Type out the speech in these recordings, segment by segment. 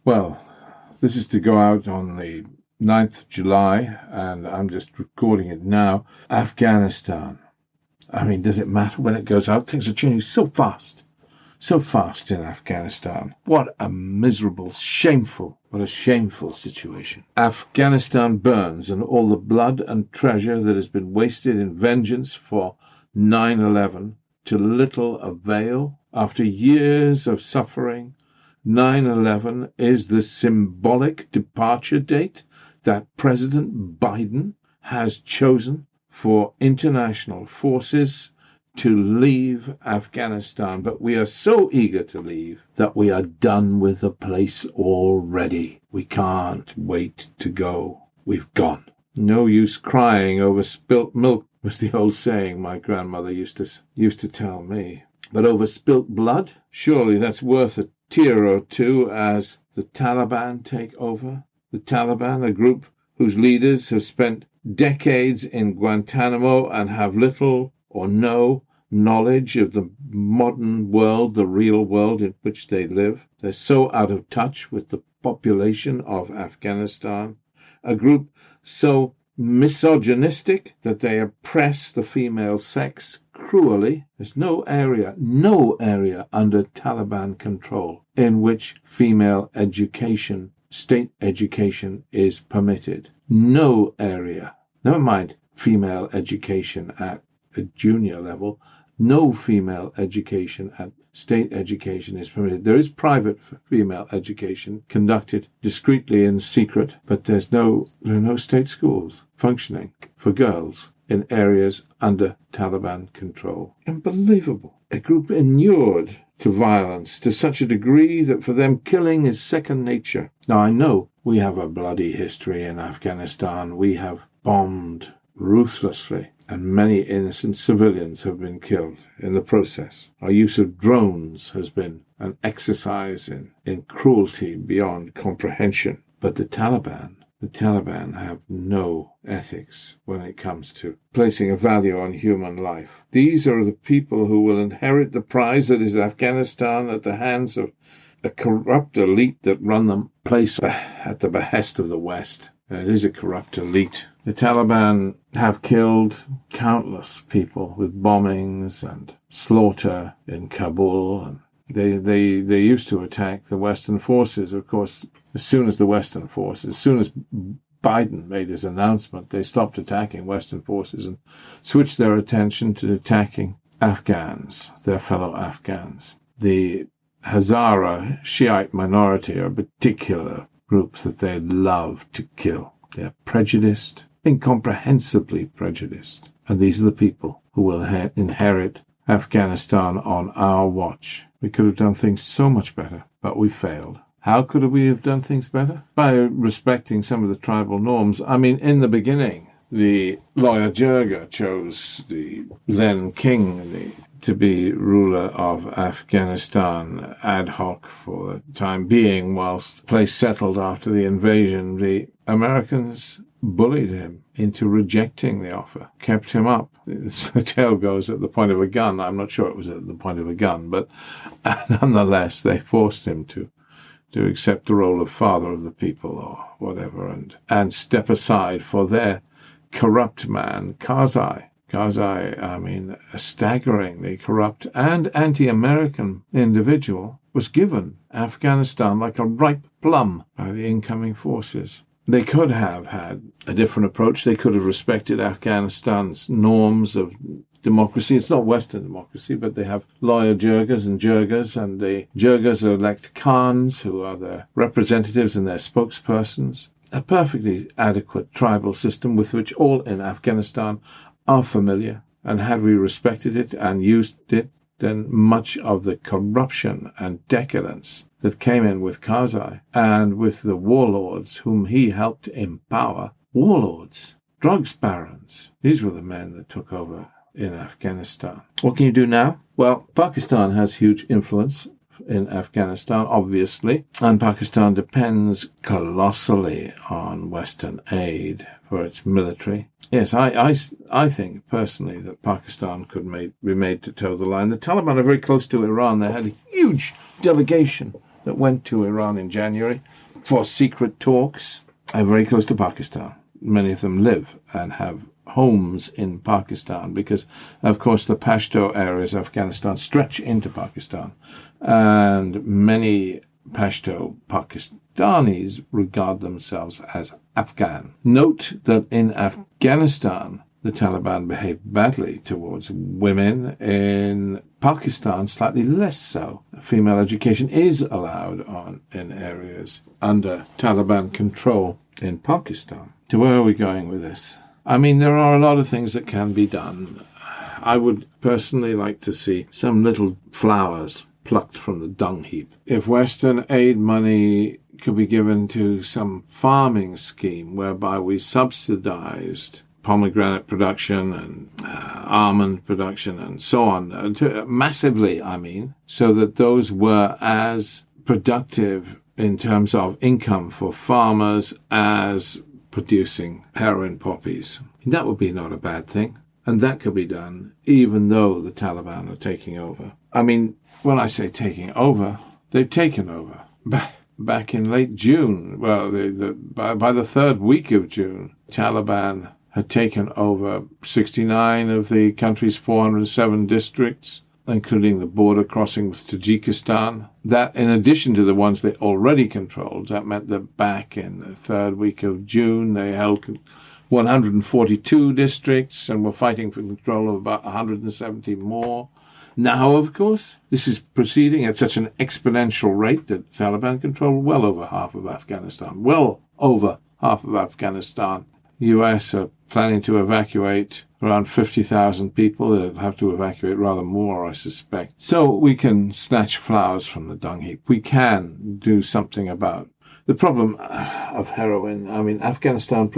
Well, this is to go out on the 9th of July, and I'm just recording it now. Afghanistan. I mean, does it matter when it goes out? Things are changing so fast in Afghanistan. What a miserable, what a shameful situation. Afghanistan burns, and all the blood and treasure that has been wasted in vengeance for 9/11 to little avail. After years of suffering, 9/11 is the symbolic departure date that President Biden has chosen for international forces to leave Afghanistan. But we are so eager to leave that we are done with the place already. We can't wait to go. We've gone. No use crying over spilt milk was the old saying my grandmother used to tell me. But over spilt blood? Surely that's worth a tear or two as the Taliban take over. The Taliban, a group whose leaders have spent decades in Guantanamo and have little or no knowledge of the modern world, the real world in which they live. They're so out of touch with the population of Afghanistan. A group so misogynistic that they oppress the female sex cruelly. There's no area under Taliban control in which female education, state education, is permitted. No area. Never mind female education at a junior level. No female education at state education is permitted. There is private female education conducted discreetly in secret, but there are no state schools functioning for girls in areas under Taliban control. Unbelievable. A group inured to violence to such a degree that for them killing is second nature. Now, I know we have a bloody history in Afghanistan. We have bombed ruthlessly, and many innocent civilians have been killed in the process. Our use of drones has been an exercise in cruelty beyond comprehension. But the Taliban have no ethics when it comes to placing a value on human life. These are the people who will inherit the prize that is Afghanistan at the hands of a corrupt elite that run the place at the behest of the West. It is a corrupt elite. The Taliban have killed countless people with bombings and slaughter in Kabul. And they used to attack the Western forces. Of course, as soon as Biden made his announcement, they stopped attacking Western forces and switched their attention to attacking Afghans, their fellow Afghans. The Hazara Shiite minority are a particular group that they love to kill. They're prejudiced, incomprehensibly prejudiced. And these are the people who will inherit Afghanistan on our watch. We could have done things so much better, but we failed. How could we have done things better? By respecting some of the tribal norms. I mean, in the beginning, the lawyer Jirga chose the then king to be ruler of Afghanistan ad hoc for the time being, whilst the place settled after the invasion. The Americans bullied him into rejecting the offer, kept him up. The tale goes at the point of a gun. I'm not sure it was at the point of a gun, but nonetheless, they forced him to accept the role of father of the people or whatever, and step aside for their corrupt man, Karzai. I mean, a staggeringly corrupt and anti-American individual, was given Afghanistan like a ripe plum by the incoming forces. They could have had a different approach. They could have respected Afghanistan's norms of democracy. It's not Western democracy, but they have lawyer Jirgas, and the Jirgas elect Khans, who are their representatives and their spokespersons. A perfectly adequate tribal system with which all in Afghanistan are familiar. And had we respected it and used it, then much of the corruption and decadence that came in with Karzai and with the warlords whom he helped empower, warlords, drugs barons, these were the men that took over in Afghanistan. What can you do now? Well, Pakistan has huge influence in Afghanistan, obviously, and Pakistan depends colossally on Western aid for its military. Yes, I think personally that Pakistan could be made to toe the line. The Taliban are very close to Iran. They had a huge delegation that went to Iran in January for secret talks are very close to Pakistan. Many of them live and have homes in Pakistan because, of course, the Pashto areas of Afghanistan stretch into Pakistan, and many Pashto Pakistanis regard themselves as Afghan. Note that in Afghanistan, the Taliban behaved badly towards women. In Pakistan, slightly less so. Female education is allowed in areas under Taliban control in Pakistan. So where are we going with this? I mean, there are a lot of things that can be done. I would personally like to see some little flowers plucked from the dung heap. If Western aid money could be given to some farming scheme whereby we subsidized pomegranate production and almond production and so on, massively, I mean, so that those were as productive in terms of income for farmers as producing heroin poppies. That would be not a bad thing. And that could be done even though the Taliban are taking over. I mean, when I say taking over, they've taken over. Back in late June, well, by the third week of June, Taliban had taken over 69 of the country's 407 districts, including the border crossing with Tajikistan. That, in addition to the ones they already controlled, that meant that back in the third week of June, they held 142 districts and were fighting for control of about 170 more. Now, of course, this is proceeding at such an exponential rate that Taliban control well over half of Afghanistan. Well over half of Afghanistan. The US are planning to evacuate around 50,000 people. They'll have to evacuate rather more, I suspect. So we can snatch flowers from the dung heap. We can do something about the problem of heroin. I mean, Afghanistan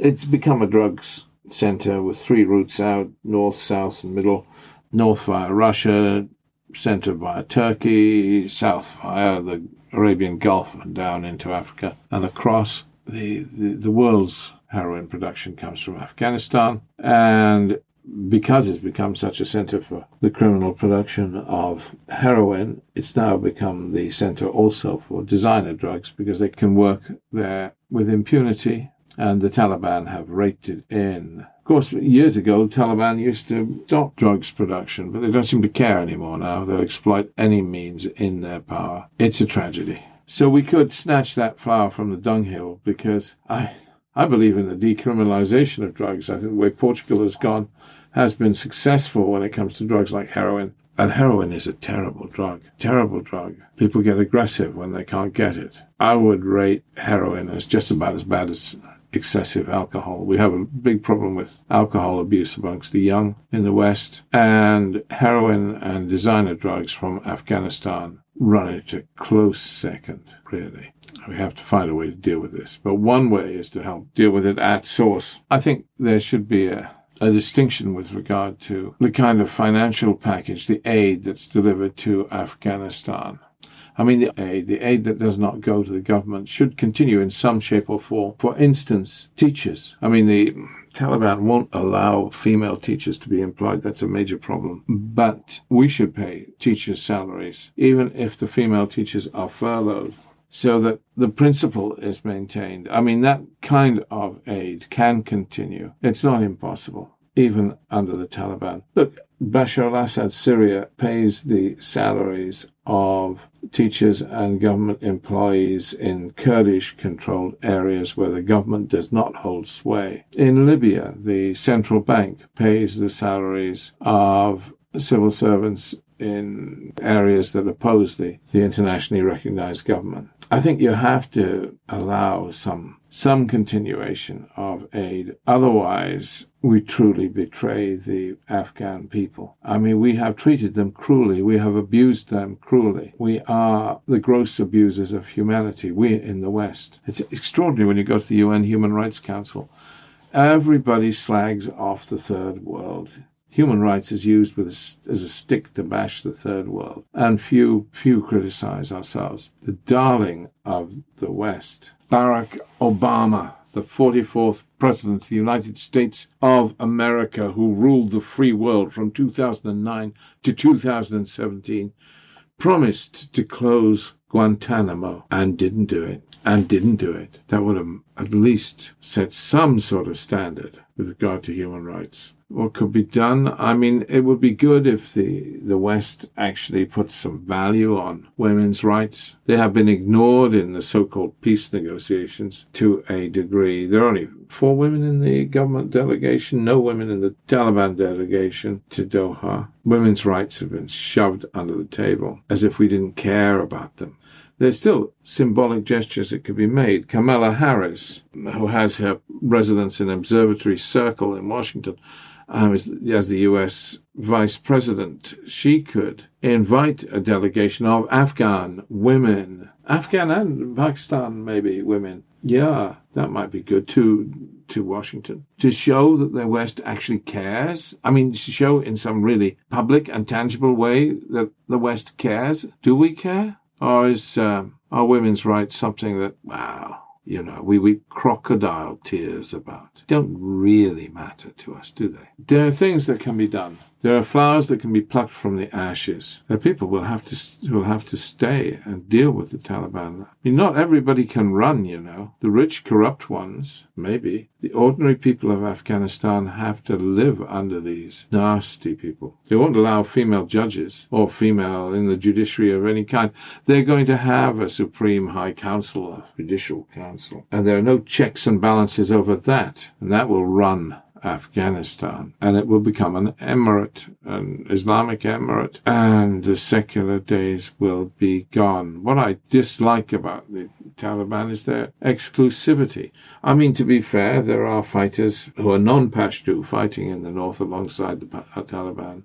it's become a drugs center with three routes out: north, south, and middle. North via Russia, center via Turkey, south via the Arabian Gulf and down into Africa and across. The world's heroin production comes from Afghanistan, and because it's become such a center for the criminal production of heroin, it's now become the center also for designer drugs because they can work there with impunity, and the Taliban have raked it in. Of course, years ago, the Taliban used to stop drugs production, but they don't seem to care anymore now. They'll exploit any means in their power. It's a tragedy. So we could snatch that flower from the dunghill because I believe in the decriminalization of drugs. I think the way Portugal has gone has been successful when it comes to drugs like heroin. And heroin is a terrible drug. Terrible drug. People get aggressive when they can't get it. I would rate heroin as just about as bad as excessive alcohol. We have a big problem with alcohol abuse amongst the young in the West, and heroin and designer drugs from Afghanistan run it a close second, really. We have to find a way to deal with this. But one way is to help deal with it at source. I think there should be a distinction with regard to the kind of financial package, the aid that's delivered to Afghanistan. I mean, the aid that does not go to the government should continue in some shape or form. For instance, teachers. I mean, the Taliban won't allow female teachers to be employed. That's a major problem. But we should pay teachers' salaries, even if the female teachers are furloughed, so that the principle is maintained. I mean, that kind of aid can continue. It's not impossible, even under the Taliban. Look, Bashar al-Assad's Syria pays the salaries of teachers and government employees in Kurdish-controlled areas where the government does not hold sway. In Libya, the central bank pays the salaries of civil servants in areas that oppose the internationally recognized government. I think you have to allow some continuation of aid. Otherwise, we truly betray the Afghan people. I mean, we have treated them cruelly. We have abused them cruelly. We are the gross abusers of humanity, we in the West. It's extraordinary when you go to the UN Human Rights Council. Everybody slags off the third world. Human rights is used as a stick to bash the third world, and few criticize ourselves. The darling of the West, Barack Obama, the 44th President of the United States of America, who ruled the free world from 2009 to 2017, promised to close Guantanamo and didn't do it. That would have at least set some sort of standard with regard to human rights. What could be done? I mean, it would be good if the West actually put some value on women's rights. They have been ignored in the so-called peace negotiations to a degree. There are only 4 women in the government delegation, no women in the Taliban delegation to Doha. Women's rights have been shoved under the table as if we didn't care about them. There's still symbolic gestures that could be made. Kamala Harris, who has her residence in Observatory Circle in Washington, as the U.S. Vice President, she could invite a delegation of Afghan women, Afghan and Pakistan maybe women. Yeah, that might be good to Washington, to show that the West actually cares. I mean, to show in some really public and tangible way that the West cares. Do we care? Or is our women's rights something that, wow, we weep crocodile tears about? Don't really matter to us, do they? There are things that can be done. There are flowers that can be plucked from the ashes. There are people will have to stay and deal with the Taliban. I mean, not everybody can run, The rich, corrupt ones, maybe. The ordinary people of Afghanistan have to live under these nasty people. They won't allow female judges or female in the judiciary of any kind. They're going to have a Supreme High Council, a Judicial Council. And there are no checks and balances over that. And that will run Afghanistan, and it will become an emirate, an Islamic emirate, and the secular days will be gone. What I dislike about the Taliban is their exclusivity. I mean, to be fair, there are fighters who are non-Pashto fighting in the north alongside the Taliban.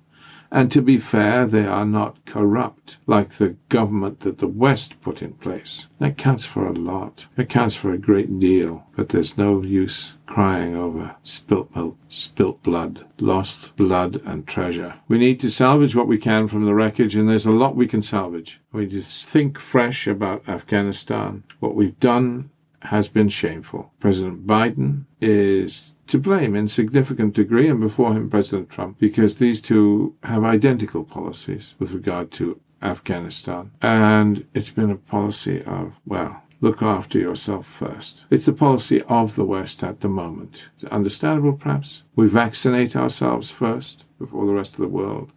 And to be fair, they are not corrupt like the government that the West put in place. That counts for a lot. It counts for a great deal. But there's no use crying over spilt milk, spilt blood, lost blood and treasure. We need to salvage what we can from the wreckage, and there's a lot we can salvage. We just think fresh about Afghanistan. What we've done has been shameful. President Biden is to blame in significant degree, and before him President Trump, because these two have identical policies with regard to Afghanistan. And it's been a policy of, look after yourself first. It's the policy of the West at the moment. Understandable, perhaps? We vaccinate ourselves first before the rest of the world.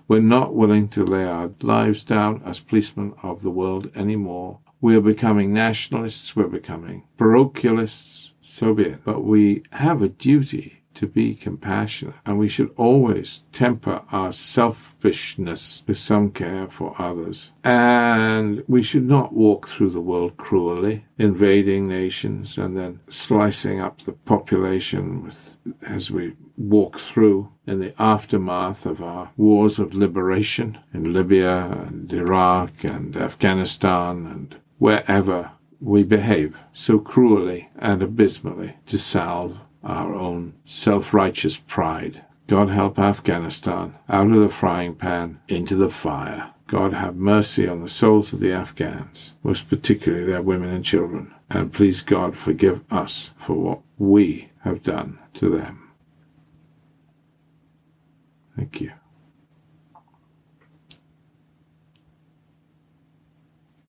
We're not willing to lay our lives down as policemen of the world anymore. We are becoming nationalists. We're becoming parochialists. So be it. But we have a duty to be compassionate, and we should always temper our selfishness with some care for others. And we should not walk through the world cruelly, invading nations and then slicing up the population as we walk through in the aftermath of our wars of liberation in Libya and Iraq and Afghanistan and wherever we behave so cruelly and abysmally to salve our own self-righteous pride. God help Afghanistan out of the frying pan into the fire. God have mercy on the souls of the Afghans, most particularly their women and children. And please God forgive us for what we have done to them. Thank you.